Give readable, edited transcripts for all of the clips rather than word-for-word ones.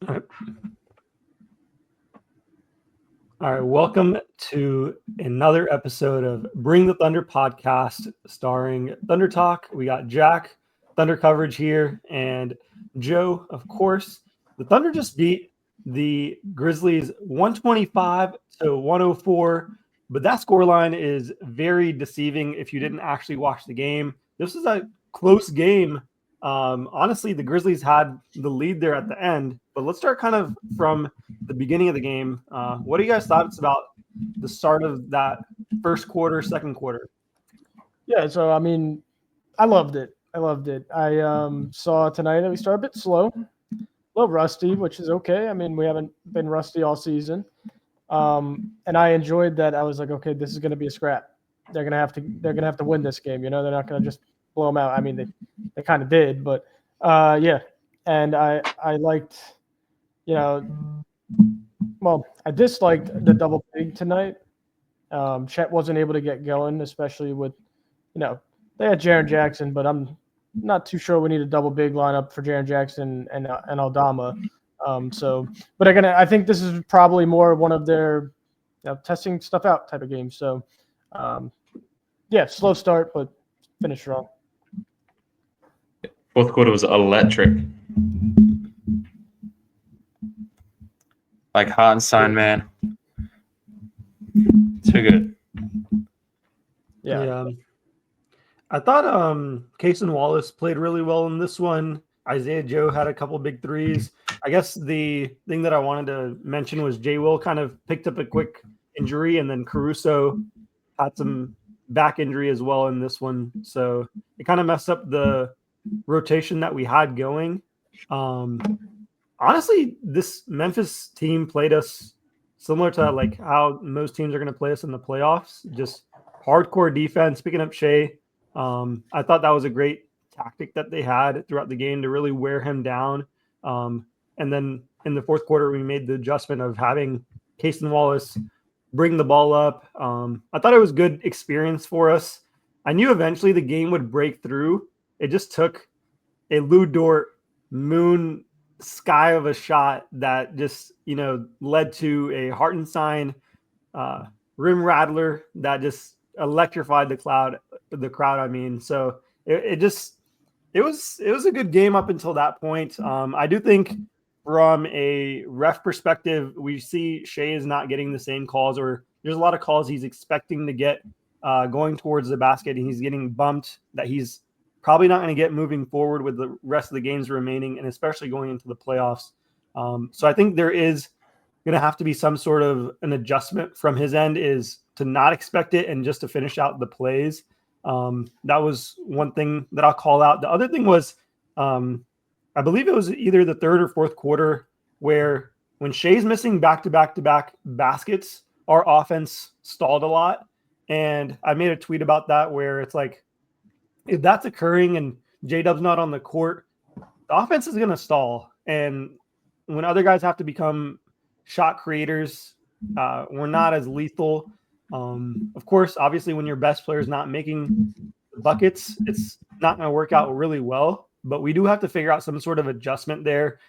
All right, welcome to another episode of Bring the Thunder podcast starring Thunder Talk. We got Jack, Thunder coverage here, and Joe, of course. The Thunder just beat the Grizzlies 125-104, but that scoreline is very deceiving if you didn't actually watch the game. This is a close game. Honestly, the Grizzlies had the lead there at the end, but let's start kind of from the beginning of the game. What do you guys thoughts about the start of that first quarter, second quarter? Yeah, so I mean, I loved it. I saw tonight that we started a bit slow, a little rusty, which is okay. I mean, we haven't been rusty all season, and I enjoyed that. I was like, okay, this is going to be a scrap. They're gonna have to win this game. You know, they're not going to just blow them out. I mean, they kind of did, but yeah. And I liked, well, I disliked the double big tonight. Chet wasn't able to get going, especially with, they had Jaren Jackson, but I'm not too sure we need a double big lineup for Jaren Jackson and Aldama. But again, I think this is probably more one of their testing stuff out type of games. So, yeah, slow start, but finish strong. Fourth quarter was electric. Like Hartenstein, man. Too good. Yeah. I thought Cason Wallace played really well in this one. Isaiah Joe had a couple big threes. I guess the thing that I wanted to mention was J. Will kind of picked up a quick injury, and then Caruso had some back injury as well in this one. So it kind of messed up the rotation that we had going. Honestly, this Memphis team played us similar to like how most teams are going to play us in the playoffs. Just hardcore defense, picking up Shai. I thought that was a great tactic that they had throughout the game to really wear him down. And then in the fourth quarter, we made the adjustment of having Cason Wallace bring the ball up. I thought it was good experience for us. I knew eventually the game would break through. It just took a Lou Dort moon sky of a shot that just, led to a Hartenstein rim rattler that just electrified the crowd. I mean, so it was a good game up until that point. I do think from a ref perspective, we see Shai is not getting the same calls, or there's a lot of calls he's expecting to get going towards the basket, and he's getting bumped that he's probably not going to get moving forward with the rest of the games remaining, and especially going into the playoffs. So I think there is going to have to be some sort of an adjustment from his end, is to not expect it and just to finish out the plays. That was one thing that I'll call out. The other thing was, I believe it was either the third or fourth quarter where when Shai's missing back-to-back baskets, our offense stalled a lot. And I made a tweet about that where it's like, if that's occurring and J-Dub's not on the court, the offense is going to stall. And when other guys have to become shot creators, we're not as lethal. Of course, obviously, when your best player is not making buckets, it's not going to work out really well. But we do have to figure out some sort of adjustment there.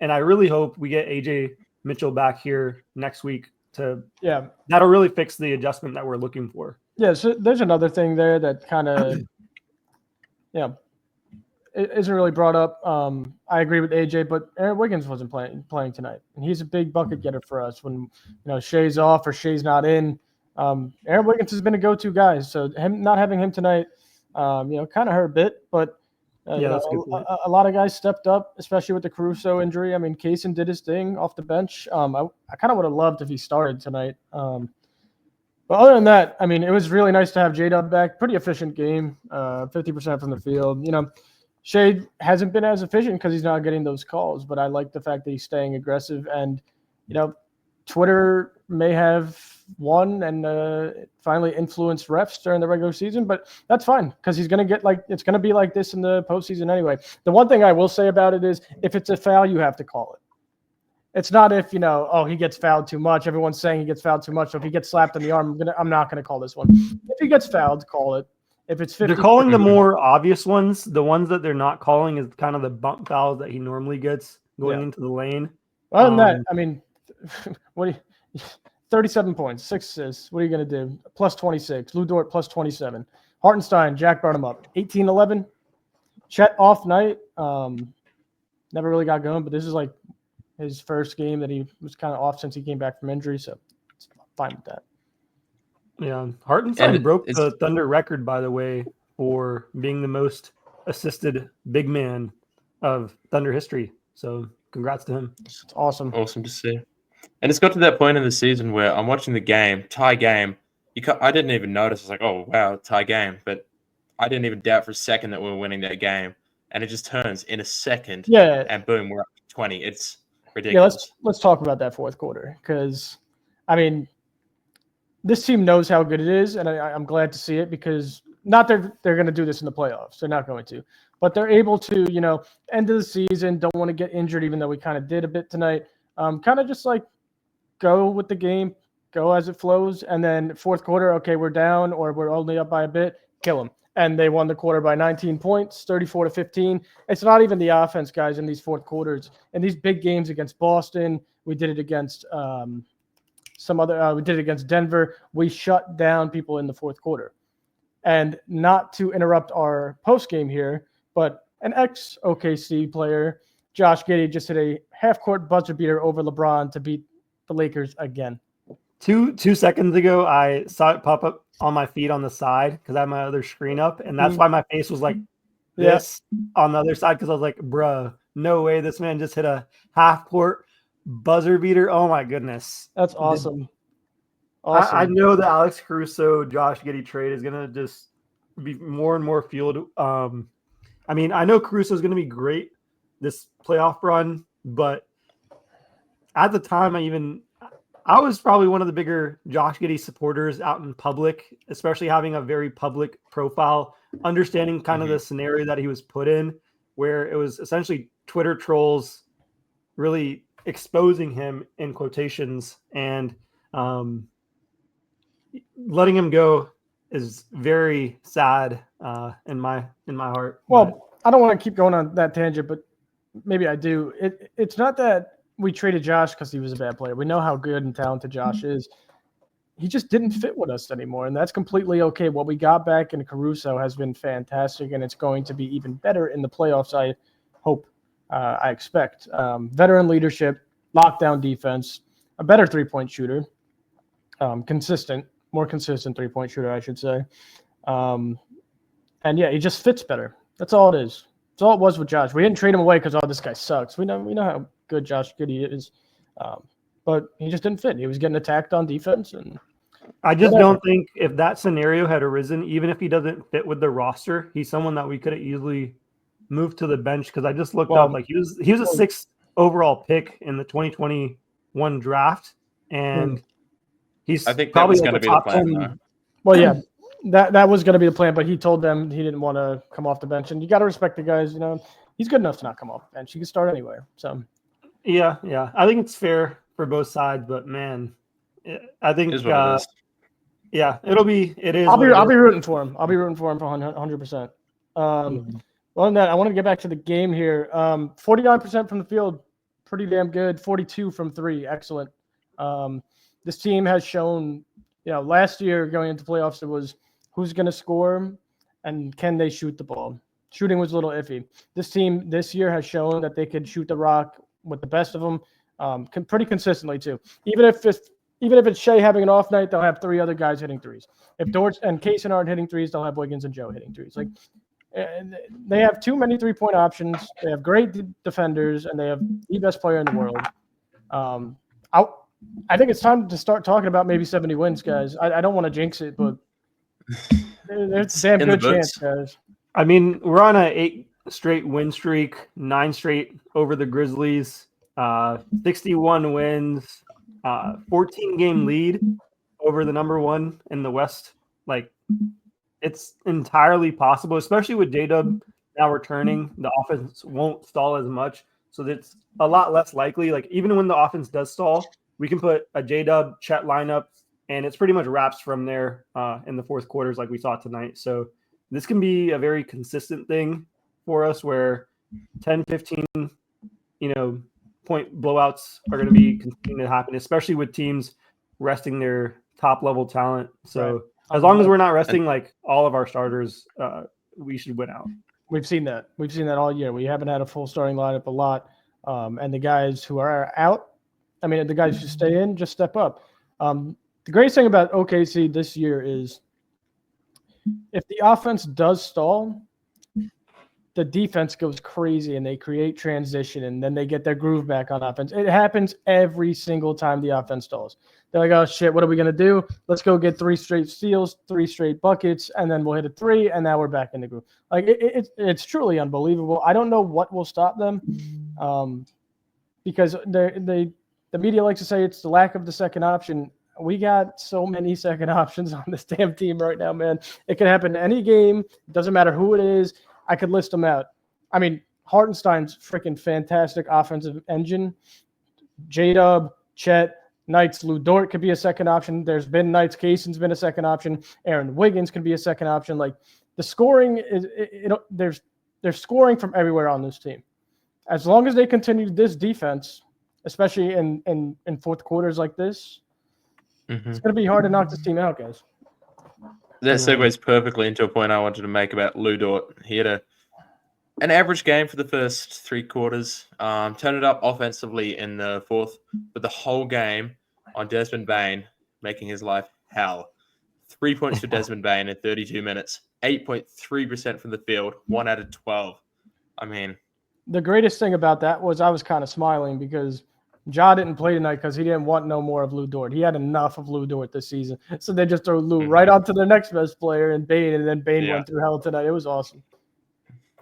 And I really hope we get AJ Mitchell back here next week that'll really fix the adjustment that we're looking for. Yeah, so there's another thing there that kind of it isn't really brought up. I agree with AJ, but Aaron Wiggins wasn't playing tonight, and he's a big bucket getter for us. When Shai's off or Shai's not in, Aaron Wiggins has been a go-to guy. So him not having him tonight, kind of hurt a bit, but that's a good point. A lot of guys stepped up, especially with the Caruso injury. I mean, Cason did his thing off the bench. I kind of would have loved if he started tonight. But other than that, I mean, it was really nice to have J-Dub back. Pretty efficient game, 50% from the field. Shai hasn't been as efficient because he's not getting those calls, but I like the fact that he's staying aggressive. And, Twitter may have won and finally influenced refs during the regular season, but that's fine because he's going to get it's going to be like this in the postseason anyway. The one thing I will say about it is if it's a foul, you have to call it. It's not if, he gets fouled too much. Everyone's saying he gets fouled too much. So if he gets slapped in the arm, I'm not going to call this one. If he gets fouled, call it. If it's 50, they're calling the more obvious ones. The ones that they're not calling is kind of the bump fouls that he normally gets going into the lane. Other than that, I mean, what do you, 37 points, 6 assists. What are you going to do? Plus 26. Lou Dort plus 27. Hartenstein, Jack brought him up. 18-11. Chet off night. Never really got going, but this is like his first game that he was kind of off since he came back from injury, so it's fine with that. Yeah, Hartenstein broke the Thunder record, by the way, for being the most assisted big man of Thunder history. So congrats to him. It's awesome. Awesome to see. And it's got to that point in the season where I'm watching the game, tie game. I didn't even notice. I was like, oh, wow, tie game. But I didn't even doubt for a second that we were winning that game. And it just turns in a second. Yeah. And boom, we're up to 20. It's ridiculous. Yeah, let's talk about that fourth quarter because, I mean, this team knows how good it is, and I'm glad to see it because not that they're going to do this in the playoffs. They're not going to. But they're able to, end of the season, don't want to get injured, even though we kind of did a bit tonight. Kind of just like go with the game, go as it flows, and then fourth quarter, okay, we're down or we're only up by a bit, kill them. And they won the quarter by 19 points, 34-15. It's not even the offense, guys, in these fourth quarters. In these big games against Boston, we did it against we did it against Denver. We shut down people in the fourth quarter. And not to interrupt our post game here, but an ex-OKC player, Josh Giddey, just hit a half-court buzzer beater over LeBron to beat the Lakers again. 2 seconds ago, I saw it pop up on my feed on the side because I had my other screen up, and that's why my face was like this on the other side because I was like, bruh, no way this man just hit a half-court buzzer beater. Oh, my goodness. That's awesome. I know the Alex Caruso, Josh Giddey trade is going to just be more and more fueled. I mean, I know Caruso is going to be great this playoff run, but at the time, I was probably one of the bigger Josh Giddey supporters out in public, especially having a very public profile, understanding kind of the scenario that he was put in, where it was essentially Twitter trolls really exposing him in quotations, and letting him go is very sad in my heart. Well, I don't want to keep going on that tangent, but maybe I do. It's not that we traded Josh because he was a bad player. We know how good and talented Josh is. He just didn't fit with us anymore, and that's completely okay. What we got back in Caruso has been fantastic, and it's going to be even better in the playoffs, I hope, I expect. Veteran leadership, lockdown defense, a better three-point shooter, more consistent three-point shooter, I should say. And, yeah, he just fits better. That's all it is. That's all it was with Josh. We didn't trade him away because, this guy sucks. We know how good Josh Giddey is. But he just didn't fit. He was getting attacked on defense. And I just don't think if that scenario had arisen, even if he doesn't fit with the roster, he's someone that we could have easily moved to the bench because I just looked up. Like he was a 6th overall pick in the 2021 draft. And I think probably that was going to be the plan. Well, yeah. That was going to be the plan, but he told them he didn't want to come off the bench. And you got to respect the guys. He's good enough to not come off the bench. He can start anywhere. So, yeah. I think it's fair for both sides, but man, I think, it is. I'll be rooting for him. I'll be rooting for him for 100%. Well, on that, I want to get back to the game here. 49% from the field, pretty damn good. 42 from 3, excellent. This team has shown, last year going into playoffs, it was who's going to score and can they shoot the ball. Shooting was a little iffy. This team this year has shown that they could shoot the rock with the best of them pretty consistently too. Even if it's Shai having an off night, they'll have 3 other guys hitting threes. If Dort and Kaysen aren't hitting threes, they'll have Wiggins and Joe hitting threes. Like they have too many 3-point options. They have great defenders, and they have the best player in the world. I think it's time to start talking about maybe 70 wins, guys. I don't want to jinx it, but there's a damn good chance, guys. I mean, we're on a 8 straight win streak, 9 straight over the Grizzlies, 61 wins, 14-game lead over the number 1 in the West. Like, it's entirely possible, especially with J-Dub now returning. The offense won't stall as much, so it's a lot less likely. Like, even when the offense does stall, we can put a J-Dub Chet lineup, and it's pretty much wraps from there in the fourth quarters like we saw tonight. So this can be a very consistent thing for us where 10, 15, point blowouts are going to be continuing to happen, especially with teams resting their top level talent. So as long as we're not resting like all of our starters, we should win out. We've seen that. We've seen that all year. We haven't had a full starting lineup a lot. And the guys who are out, I mean, the guys who stay in, just step up. The greatest thing about OKC this year is if the offense does stall, the defense goes crazy and they create transition and then they get their groove back on offense. It happens every single time the offense stalls. They're like, oh, shit, what are we going to do? Let's go get 3 straight steals, 3 straight buckets, and then we'll hit a 3, and now we're back in the groove. Like, it's truly unbelievable. I don't know what will stop them because the media likes to say it's the lack of the second option. We got so many second options on this damn team right now, man. It can happen in any game. It doesn't matter who it is. I could list them out. I mean, Hartenstein's freaking fantastic offensive engine. J-Dub, Chet, Knights, Lou Dort could be a second option. There's been Knights, Kaysen's been a second option. Aaron Wiggins could be a second option. Like the scoring is, there's scoring from everywhere on this team. As long as they continue this defense, especially in fourth quarters like this, it's going to be hard to knock this team out, guys. That segues perfectly into a point I wanted to make about Lou Dort. He had an average game for the first 3 quarters, turned it up offensively in the fourth, but the whole game on Desmond Bane, making his life hell. 3 points for Desmond Bane in 32 minutes, 8.3% from the field, 1 out of 12. I mean, the greatest thing about that was I was kind of smiling because Ja didn't play tonight because he didn't want no more of Lou Dort. He had enough of Lou Dort this season. So they just threw Lou right on to their next best player and Bane, and then Bane went through hell tonight. It was awesome.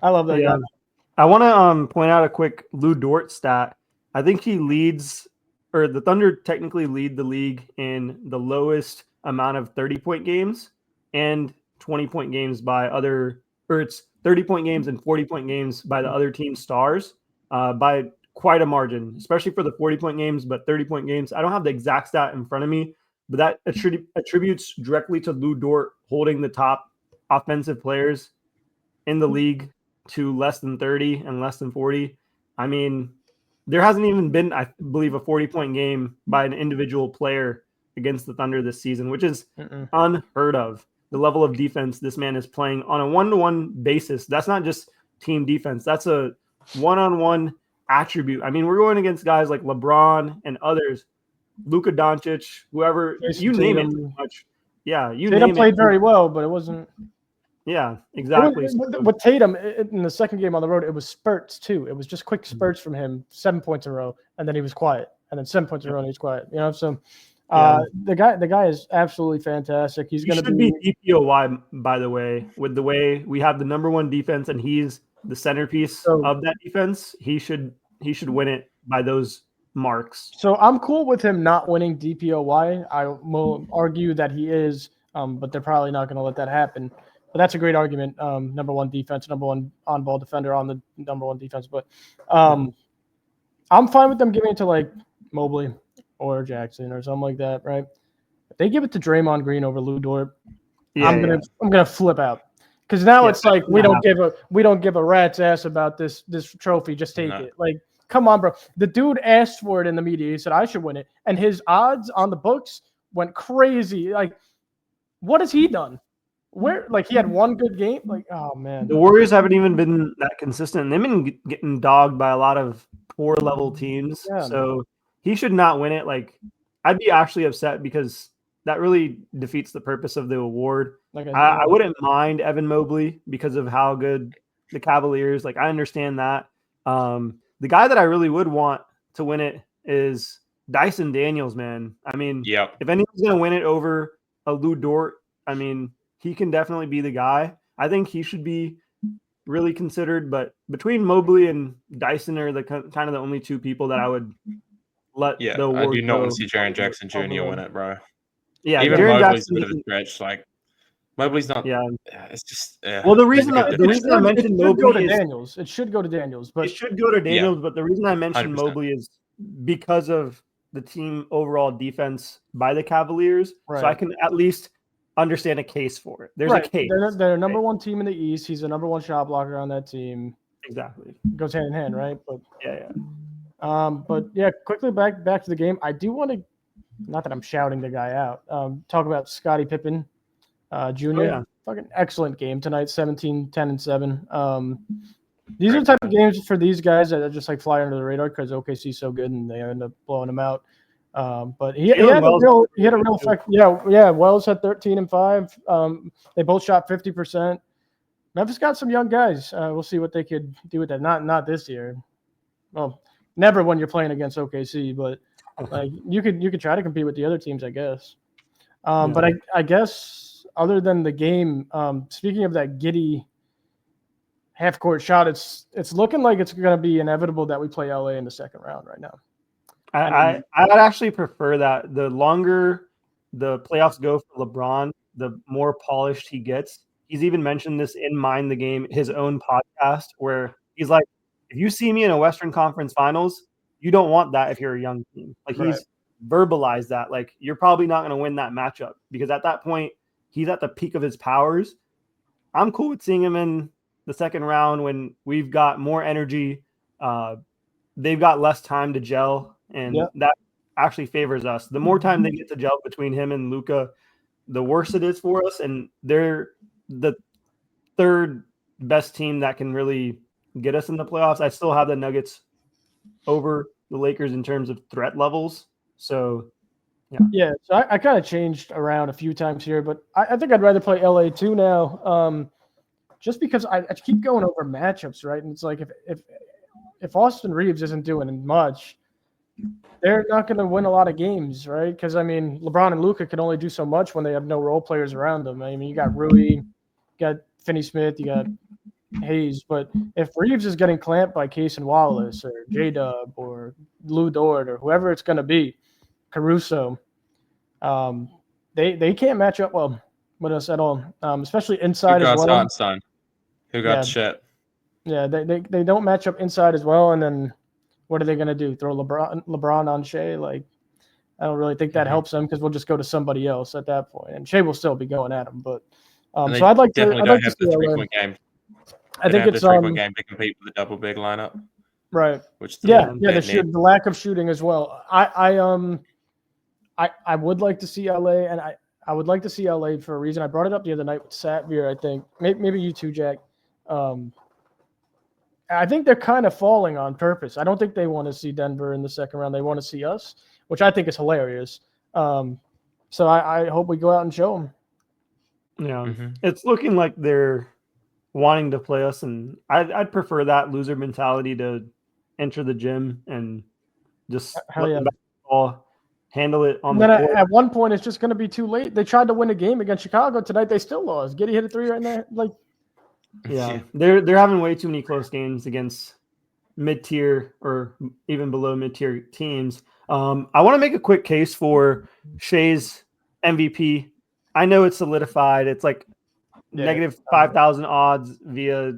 I love that guy. I want to point out a quick Lou Dort stat. I think he leads, or the Thunder technically lead the league in the lowest amount of 30-point games and 20-point games by other, or it's 30-point games and 40-point games by the other team's stars by quite a margin, especially for the 40-point games, but 30-point games. I don't have the exact stat in front of me, but that attributes directly to Lou Dort holding the top offensive players in the league to less than 30 and less than 40. I mean, there hasn't even been, I believe, a 40-point game by an individual player against the Thunder this season, which is unheard of. The level of defense this man is playing on a one-to-one basis. That's not just team defense. That's a one-on-one attribute. I mean, we're going against guys like LeBron and others, Luka Doncic, whoever, you name it. Much. Yeah, you name it. Tatum played very well, but it wasn't. Yeah, exactly. With Tatum in the second game on the road, it was spurts too. It was just quick spurts from him, 7 points in a row, and then he was quiet, and then 7 points in a row, and he was quiet. You know, so the guy is absolutely fantastic. He's going to be DPOY, by the way, with the way we have the number 1 defense, and he's the centerpiece of that defense. He should win it by those marks. So I'm cool with him not winning DPOY. I will argue that he is, but they're probably not going to let that happen. But that's a great argument. Number 1 defense, number 1 on-ball defender on the number 1 defense. But I'm fine with them giving it to like Mobley or Jackson or something like that, right? If they give it to Draymond Green over Lou Dort, I'm gonna flip out. Because now it's like we don't give a rat's ass about this trophy. Just take it. Like, come on, bro. The dude asked for it in the media. He said I should win it, and his odds on the books went crazy. Like, what has he done? Where, like, he had 1 good game? Like, oh man. The Warriors haven't even been that consistent. They've been getting dogged by a lot of poor level teams. Yeah, so he should not win it. Like, I'd be actually upset because that really defeats the purpose of the award. Like I wouldn't mind Evan Mobley because of how good the Cavaliers. Like, I understand that. The guy that I really would want to win it is Dyson Daniels, man. I mean, if anyone's going to win it over a Lou Dort, I mean, he can definitely be the guy. I think he should be really considered, but between Mobley and Dyson are the kind of the only 2 people that I would let the award I do not want to see Jaren Jackson Jr. win it, bro. Yeah, even Mobley's a bit of a stretch. Like, Mobley's not. Yeah, it's just. Well, the reason I mentioned Mobley is Daniels. It should go to Daniels, but it should go to Daniels. But the reason I mentioned 100%. Mobley is because of the team overall defense by the Cavaliers. Right. So I can at least understand a case for it. There's a case. They're number 1 team in the East. He's a number 1 shot blocker on that team. Exactly. Goes hand in hand, right? But yeah. But yeah, quickly back to the game. I do want to, not that I'm shouting the guy out, talk about Scottie Pippen Jr. Oh, yeah. Fucking excellent game tonight, 17, 10, and 7. These are the type of games for these guys that are just like fly under the radar because OKC's so good and they end up blowing them out. But he had a real effect. Yeah. Wells had 13 and 5. They both shot 50%. Memphis got some young guys. We'll see what they could do with that. Not this year. Well, never when you're playing against OKC, but like you could try to compete with the other teams, I guess. But I guess other than the game, speaking of that giddy half-court shot, it's looking like it's going to be inevitable that we play LA in the second round right now. I'd actually prefer that. The longer the playoffs go for LeBron, the more polished he gets. He's even mentioned this in Mind the Game, his own podcast, where he's like, if you see me in a Western Conference Finals, you don't want that if you're a young team. Like he's verbalized that. Like you're probably not going to win that matchup because at that point, he's at the peak of his powers. I'm cool with seeing him in the second round when we've got more energy. They've got less time to gel, and that actually favors us. The more time they get to gel between him and Luka, the worse it is for us. And they're the third best team that can really get us in the playoffs. I still have the Nuggets over the Lakers in terms of threat levels. So, yeah. So I kind of changed around a few times here, but I think I'd rather play LA too now. Just because I keep going over matchups, right? And it's like if Austin Reeves isn't doing much, they're not going to win a lot of games, right? Because, I mean, LeBron and Luka can only do so much when they have no role players around them. I mean, you got Rui, you got Finney-Smith, you got Hayes. But if Reeves is getting clamped by Case and Wallace or J-Dub or Lou Dort or whoever it's going to be, Caruso, they can't match up well with us at all, especially inside as well. Hartenstein, who got shit. Yeah, they don't match up inside as well. And then what are they going to do? Throw LeBron on Shai? Like, I don't really think that helps them because we'll just go to somebody else at that point. And Shai will still be going at him. But so I'd like to see the 3-point game. I think it's the 3-point game to compete with the double big lineup. Right. Which the lack of shooting as well. I would like to see LA, and I would like to see LA for a reason. I brought it up the other night with Satvir, I think. Maybe you too, Jack. I think they're kind of falling on purpose. I don't think they want to see Denver in the second round. They want to see us, which I think is hilarious. So I hope we go out and show them. Yeah, It's looking like they're wanting to play us, and I'd prefer that loser mentality to enter the gym and just let the basketball handle it on the court. At one point, it's just going to be too late. They tried to win a game against Chicago tonight. They still lost. Giddey hit a 3 right there. Like, yeah, they're having way too many close games against mid-tier or even below mid-tier teams. I want to make a quick case for Shai's MVP. I know it's solidified. It's like negative 5,000 odds via,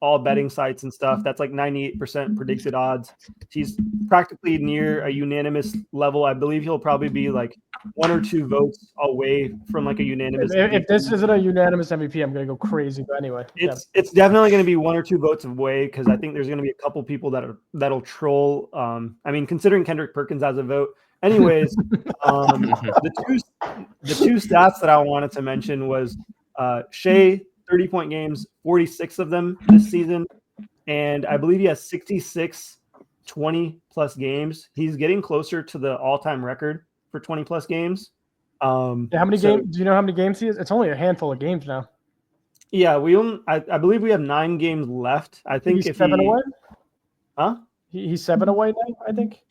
all betting sites and stuff. That's like 98% predicted odds. He's practically near a unanimous level. I believe he'll probably be like 1 or 2 votes away from like a unanimous. If this isn't a unanimous MVP, I'm going to go crazy. But anyway, it's definitely going to be 1 or 2 votes away because I think there's going to be a couple people that'll troll. I mean, considering Kendrick Perkins has a vote. Anyways, the two stats that I wanted to mention was Shai, 30-point games, 46 of them this season. And I believe he has 66 20-plus games. He's getting closer to the all-time record for 20-plus games. How many games? Do you know how many games he is? It's only a handful of games now. Yeah, I believe we have 9 games left. I think he's 7 away. Huh? He's 7 away now, I think.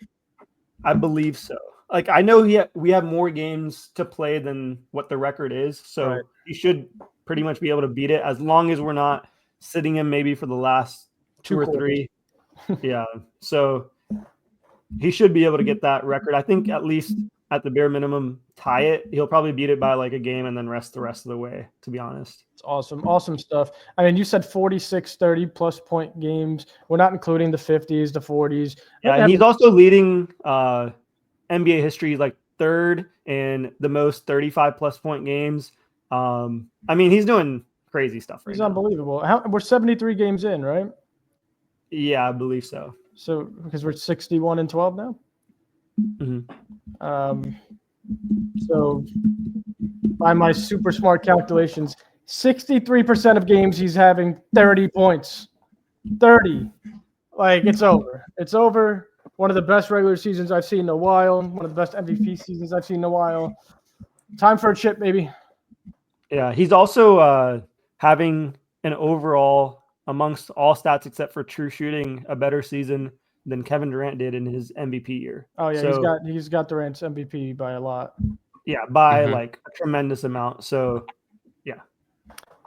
I believe so. Like I know we have more games to play than what the record is, so he should pretty much be able to beat it as long as we're not sitting him maybe for the last 2 or 3. Yeah, so he should be able to get that record. I think at least at the bare minimum tie it. He'll probably beat it by like a game and then rest the rest of the way, to be honest. It's awesome stuff. I mean, you said 46 30-plus point games. We're not including the 50s, the 40s. Yeah, and he's also leading NBA history like 3rd in the most 35-plus point games. I mean, he's doing crazy stuff right now. He's unbelievable. We're 73 games in, right? Yeah, I believe so. So because we're 61-12 now. Mhm. So by my super smart calculations, 63% of games he's having 30 points. 30. Like, it's over. It's over. One of the best regular seasons I've seen in a while. One of the best MVP seasons I've seen in a while. Time for a chip, maybe. Yeah, he's also having an overall, amongst all stats except for true shooting, a better season than Kevin Durant did in his MVP year. Oh yeah, So, he's got Durant's MVP by a lot. yeah, by Mhm. like a tremendous amount. So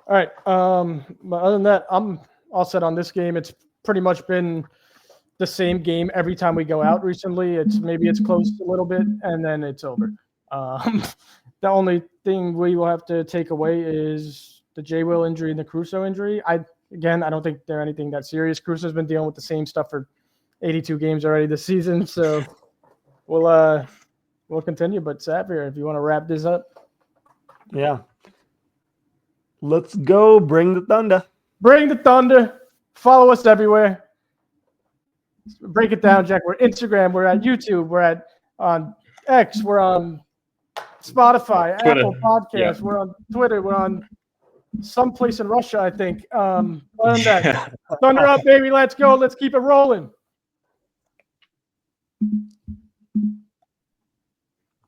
All right. But other than that, I'm all set on this game. It's pretty much been the same game every time we go out recently. Maybe it's close a little bit and then it's over. The only thing we will have to take away is the J. Will injury and the Caruso injury. I don't think they're anything that serious. Caruso's been dealing with the same stuff for 82 games already this season, so we'll continue. But Xavier, if you want to wrap this up, yeah, let's go. Bring the thunder. bring the thunder. Follow us everywhere. Break it down, Jack. We're Instagram. We're at YouTube. We're at on X. We're on Spotify, Twitter. Apple Podcasts. Yeah. We're on Twitter. We're on someplace in Russia, I think. Other than that, thunder up, baby. Let's go. Let's keep it rolling.